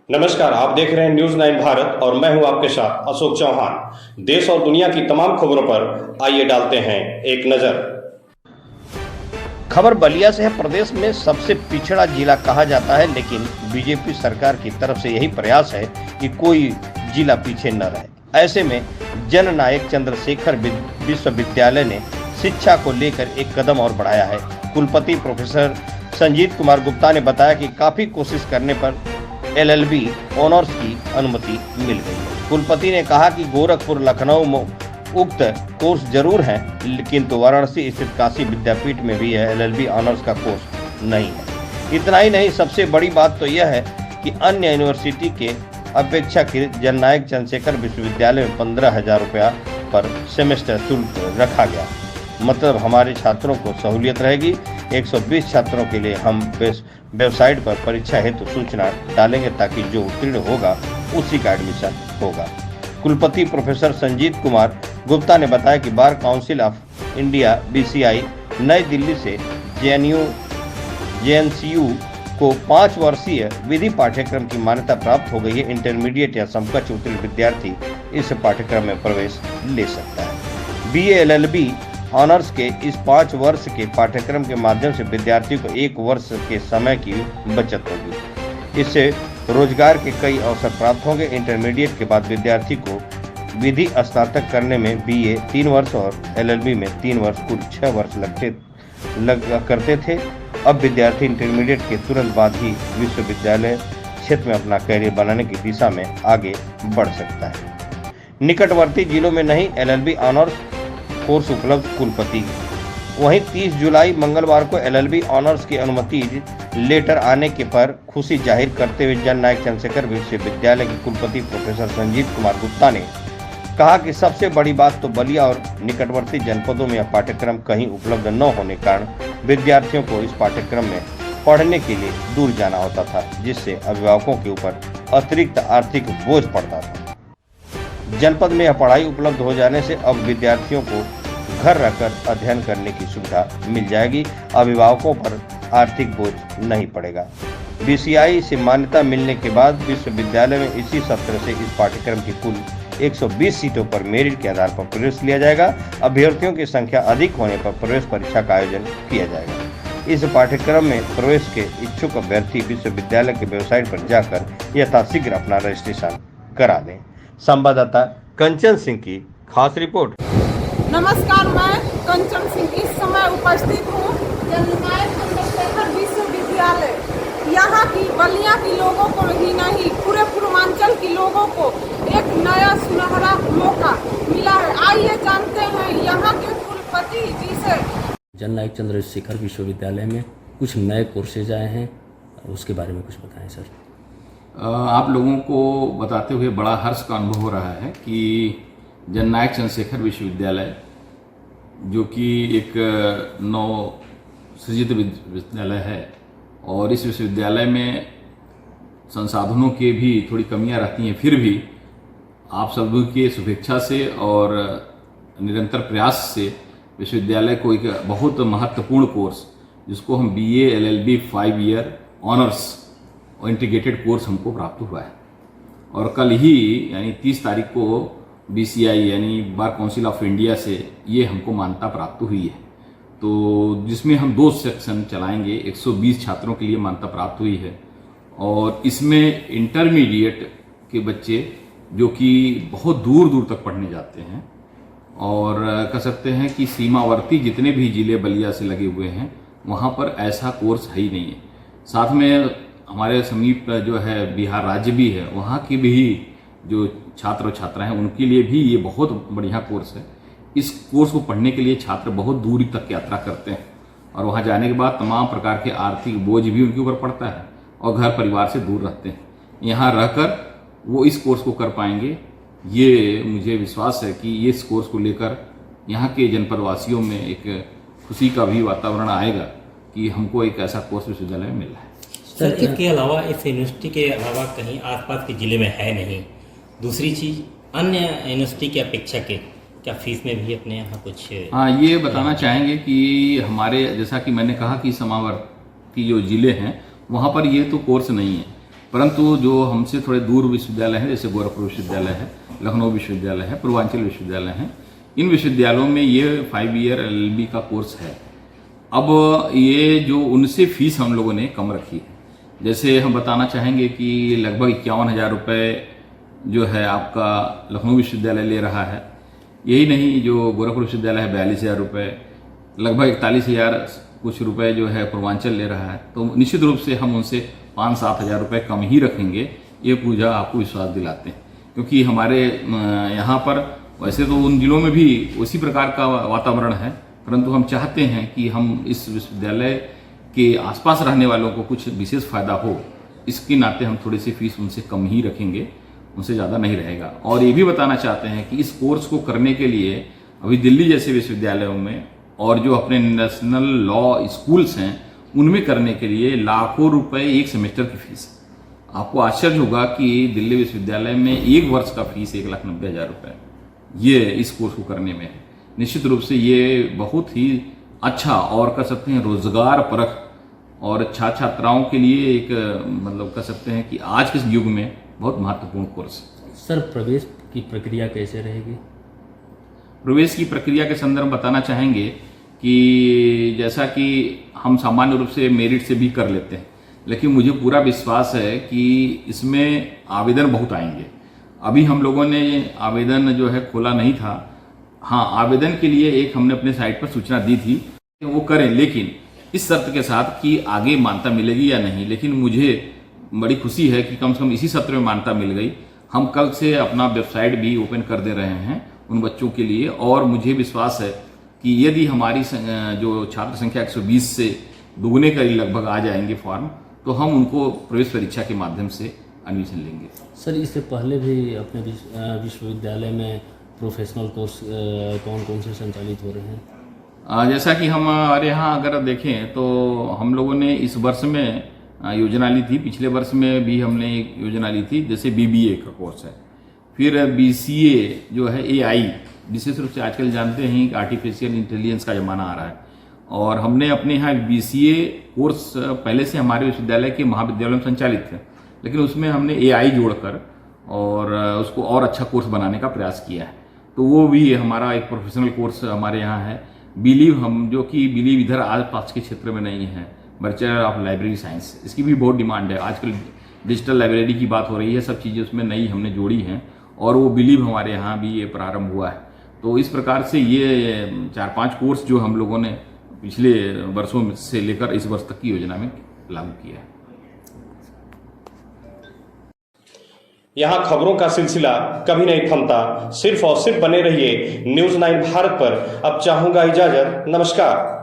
नमस्कार, आप देख रहे हैं न्यूज 9 भारत और मैं हूं आपके साथ अशोक चौहान। देश और दुनिया की तमाम खबरों पर आइए डालते हैं एक नजर। खबर बलिया से है। प्रदेश में सबसे पिछड़ा जिला कहा जाता है, लेकिन बीजेपी सरकार की तरफ से यही प्रयास है कि कोई जिला पीछे न रहे। ऐसे में जननायक चंद्रशेखर विश्वविद्यालय ने शिक्षा को लेकर एक कदम और बढ़ाया है। कुलपति प्रोफेसर संजीत कुमार गुप्ता ने बताया कि काफी कोशिश करने पर LLB ऑनर्स की अनुमति मिल गई है। कुलपति ने कहा कि गोरखपुर, लखनऊ में उक्त कोर्स जरूर हैं, किंतु वाराणसी स्थित काशी विद्यापीठ में भी LLB ऑनर्स का कोर्स नहीं है। इतना ही नहीं, सबसे बड़ी बात तो यह है कि अन्य यूनिवर्सिटी के अपेक्षाकृत जननायक चंद्रशेखर विश्वविद्यालय में 15,000 रुपया पर सेमेस्टर शुल्क रखा गया। मतलब हमारे छात्रों को सहूलियत रहेगी। 120 छात्रों के लिए हम वेबसाइट पर परीक्षा हेतु सूचना डालेंगे ताकि जो उत्तीर्ण होगा उसी का एडमिशन होगा। कुलपति प्रोफेसर संजीत कुमार गुप्ता ने बताया कि bar council of India BCI नई दिल्ली से JNCU को 5 वर्षीय विधि पाठ्यक्रम की मान्यता प्राप्त हो गई है। इंटरमीडिएट या समकक्ष उत्तीर्ण विद्यार्थी इस पाठ्यक्रम में प्रवेश ले सकता है। BA LLB ऑनर्स के इस 5 वर्ष के पाठ्यक्रम के माध्यम से विद्यार्थियों को 1 वर्ष के समय की बचत होगी। इससे रोजगार के कई अवसर प्राप्त होंगे। इंटरमीडिएट के बाद विद्यार्थी को विधि स्नातक करने में BA 3 वर्ष और LLB में 3 वर्ष, कुल 6 वर्ष करते थे। अब विद्यार्थी इंटरमीडिएट के तुरंत बाद ही विश्वविद्यालय क्षेत्र में अपना करियर बनाने की दिशा में आगे बढ़ सकता है। निकटवर्ती जिलों में नहीं LLB ऑनर्स कोर्स उपलब्ध। कुलपति वहीं 30 जुलाई मंगलवार को LLB ऑनर्स की अनुमति लेटर आने के पर खुशी जाहिर करते हुए जननायक चंद्रशेखर विश्वविद्यालय के कुलपति प्रोफेसर संजीत कुमार गुप्ता ने कहा कि सबसे बड़ी बात तो बलिया और निकटवर्ती जनपदों में यह पाठ्यक्रम कहीं उपलब्ध न होने के कारण विद्यार्थियों को इस पाठ्यक्रम में पढ़ने के लिए दूर जाना होता था, जिससे अभिभावकों के ऊपर अतिरिक्त आर्थिक बोझ पड़ता था। जनपद में यह पढ़ाई उपलब्ध हो जाने से अब विद्यार्थियों को घर रहकर अध्ययन करने की सुविधा मिल जाएगी। अभिभावकों पर आर्थिक बोझ नहीं पड़ेगा। BCI से मान्यता मिलने के बाद विश्वविद्यालय में इसी सत्र से इस पाठ्यक्रम की कुल 120 सीटों पर मेरिट के आधार पर प्रवेश लिया जाएगा। अभ्यर्थियों की संख्या अधिक होने पर प्रवेश परीक्षा का आयोजन किया जाएगा। इस पाठ्यक्रम में प्रवेश के इच्छुक अभ्यर्थी विश्वविद्यालय की वेबसाइट पर जाकर यथाशीघ्र अपना रजिस्ट्रेशन करा दें। संवाददाता कंचन सिंह की खास रिपोर्ट। नमस्कार, मैं कंचन सिंह इस समय उपस्थित हूँ जननायक चंद्रशेखर विश्वविद्यालय। यहाँ की बलिया के लोगों को ही नहीं, पूरे पूर्वांचल के लोगों को एक नया सुनहरा मौका मिला है। आइए जानते हैं यहाँ के कुलपति जी से। जननायक चंद्रशेखर विश्वविद्यालय में कुछ नए कोर्सेज आए हैं, उसके बारे में कुछ बताएं सर। आप लोगों को बताते हुए बड़ा हर्ष का अनुभव हो रहा है कि जननायक चंद्रशेखर विश्वविद्यालय, जो कि एक नवसृजित विश्वविद्यालय है, और इस विश्वविद्यालय में संसाधनों की भी थोड़ी कमियां रहती हैं, फिर भी आप सभी के शुभेच्छा से और निरंतर प्रयास से विश्वविद्यालय को एक बहुत महत्वपूर्ण कोर्स, जिसको हम BA LLB 5 ईयर ऑनर्स और इंटीग्रेटेड कोर्स हमको प्राप्त हुआ है। और कल ही यानी 30 तारीख को BCI यानी बार काउंसिल ऑफ इंडिया से ये हमको मान्यता प्राप्त हुई है। तो जिसमें हम 2 सेक्शन चलाएंगे। 120 छात्रों के लिए मान्यता प्राप्त हुई है, और इसमें इंटरमीडिएट के बच्चे जो कि बहुत दूर दूर तक पढ़ने जाते हैं, और कह सकते हैं कि सीमावर्ती जितने भी जिले बलिया से लगे हुए हैं वहाँ पर ऐसा कोर्स है ही नहीं है। साथ में हमारे समीप जो है बिहार राज्य भी है, वहाँ की भी जो छात्र और छात्रा हैं उनके लिए भी ये बहुत बढ़िया कोर्स है। इस कोर्स को पढ़ने के लिए छात्र बहुत दूरी तक यात्रा करते हैं, और वहाँ जाने के बाद तमाम प्रकार के आर्थिक बोझ भी उनके ऊपर पड़ता है, और घर परिवार से दूर रहते हैं। यहाँ रहकर वो इस कोर्स को कर पाएंगे, ये मुझे विश्वास है कि ये इस कोर्स को लेकर यहाँ के जनपद वासियों में एक खुशी का भी वातावरण आएगा कि हमको एक ऐसा कोर्स विश्वविद्यालय में मिला है। सर, इसके अलावा इस यूनिवर्सिटी के अलावा कहीं आसपास के ज़िले में है नहीं। दूसरी चीज़, अन्य यूनिवर्सिटी की अपेक्षा के क्या फीस में भी अपने यहाँ कुछ? हाँ, ये बताना चाहेंगे कि हमारे, जैसा कि मैंने कहा कि सीमावर्ती जो ज़िले हैं वहाँ पर ये तो कोर्स नहीं है, परंतु जो हमसे थोड़े दूर विश्वविद्यालय हैं, जैसे गोरखपुर विश्वविद्यालय है, लखनऊ विश्वविद्यालय है, पूर्वांचल विश्वविद्यालय हैं, इन विश्वविद्यालयों में ये 5 ईयर LLB का कोर्स है। अब ये जो उनसे फीस हम लोगों ने कम रखी है, जैसे हम बताना चाहेंगे कि लगभग 51,000 रुपये जो है आपका लखनऊ विश्वविद्यालय ले रहा है। यही नहीं, जो गोरखपुर विश्वविद्यालय है 42,000 रुपये, लगभग 41,000 कुछ रुपए जो है पूर्वांचल ले रहा है। तो निश्चित रूप से हम उनसे 5-7 हज़ार रुपये कम ही रखेंगे, ये पूजा आपको विश्वास दिलाते हैं। क्योंकि हमारे यहाँ पर वैसे तो उन जिलों में भी उसी प्रकार का वातावरण है, परंतु हम चाहते हैं कि हम इस विश्वविद्यालय के आसपास रहने वालों को कुछ विशेष फायदा हो, इसके नाते हम थोड़ी सी फीस उनसे कम ही रखेंगे, उनसे ज़्यादा नहीं रहेगा। और ये भी बताना चाहते हैं कि इस कोर्स को करने के लिए अभी दिल्ली जैसे विश्वविद्यालयों में और जो अपने नेशनल लॉ स्कूल्स हैं उनमें करने के लिए लाखों रुपए एक सेमेस्टर की फीस। आपको आश्चर्य होगा कि दिल्ली विश्वविद्यालय में एक वर्ष का फीस 1,90,000 रुपये ये इस कोर्स को करने में है। निश्चित रूप से ये बहुत ही अच्छा और कह सकते हैं रोजगार परख और छात्र छात्राओं के लिए एक मतलब कह सकते हैं कि आज के युग में बहुत महत्वपूर्ण कोर्स है। सर, प्रवेश की प्रक्रिया कैसे रहेगी? प्रवेश की प्रक्रिया के संदर्भ में बताना चाहेंगे कि जैसा कि हम सामान्य रूप से मेरिट से भी कर लेते हैं, लेकिन मुझे पूरा विश्वास है कि इसमें आवेदन बहुत आएंगे। अभी हम लोगों ने आवेदन जो है खोला नहीं था। हाँ, आवेदन के लिए एक हमने अपने साइट पर सूचना दी थी कि वो करें, लेकिन इस शर्त के साथ कि आगे मान्यता मिलेगी या नहीं। लेकिन मुझे बड़ी खुशी है कि कम से कम इसी सत्र में मान्यता मिल गई। हम कल से अपना वेबसाइट भी ओपन कर दे रहे हैं उन बच्चों के लिए, और मुझे विश्वास है कि यदि हमारी जो छात्र संख्या 120 से दुगने करीब लगभग आ जाएंगे फॉर्म, तो हम उनको प्रवेश परीक्षा के माध्यम से एडमिशन लेंगे। सर, इससे पहले भी अपने विश्वविद्यालय में प्रोफेशनल कोर्स कौन कौन से संचालित हो रहे हैं? जैसा कि हमारे यहाँ अगर देखें तो हम लोगों ने इस वर्ष में योजना ली थी, पिछले वर्ष में भी हमने एक योजना ली थी, जैसे BBA का कोर्स है, फिर BCA जो है AI, विशेष रूप से आजकल जानते हैं कि आर्टिफिशियल इंटेलिजेंस का ज़माना आ रहा है, और हमने अपने यहाँ BCA कोर्स पहले से हमारे विश्वविद्यालय के महाविद्यालय में संचालित थे, लेकिन उसमें हमने AI जोड़कर और उसको और अच्छा कोर्स बनाने का प्रयास किया है। तो वो भी हमारा एक प्रोफेशनल कोर्स हमारे यहाँ है। बिलीव हम जो कि बिलीव इधर आस पास के क्षेत्र में नहीं है, बैचलर ऑफ लाइब्रेरी साइंस, इसकी भी बहुत डिमांड है। आजकल डिजिटल लाइब्रेरी की बात हो रही है, सब चीज़ें उसमें नई हमने जोड़ी हैं, और वो बिलीव हमारे यहाँ भी ये प्रारंभ हुआ है। तो इस प्रकार से ये 4-5 कोर्स जो हम लोगों ने पिछले वर्षों से लेकर इस वर्ष तक की योजना में लागू किया है। यहाँ खबरों का सिलसिला कभी नहीं थमता। सिर्फ और सिर्फ बने रहिए न्यूज़ 9 भारत पर। अब चाहूंगा इजाजत। नमस्कार।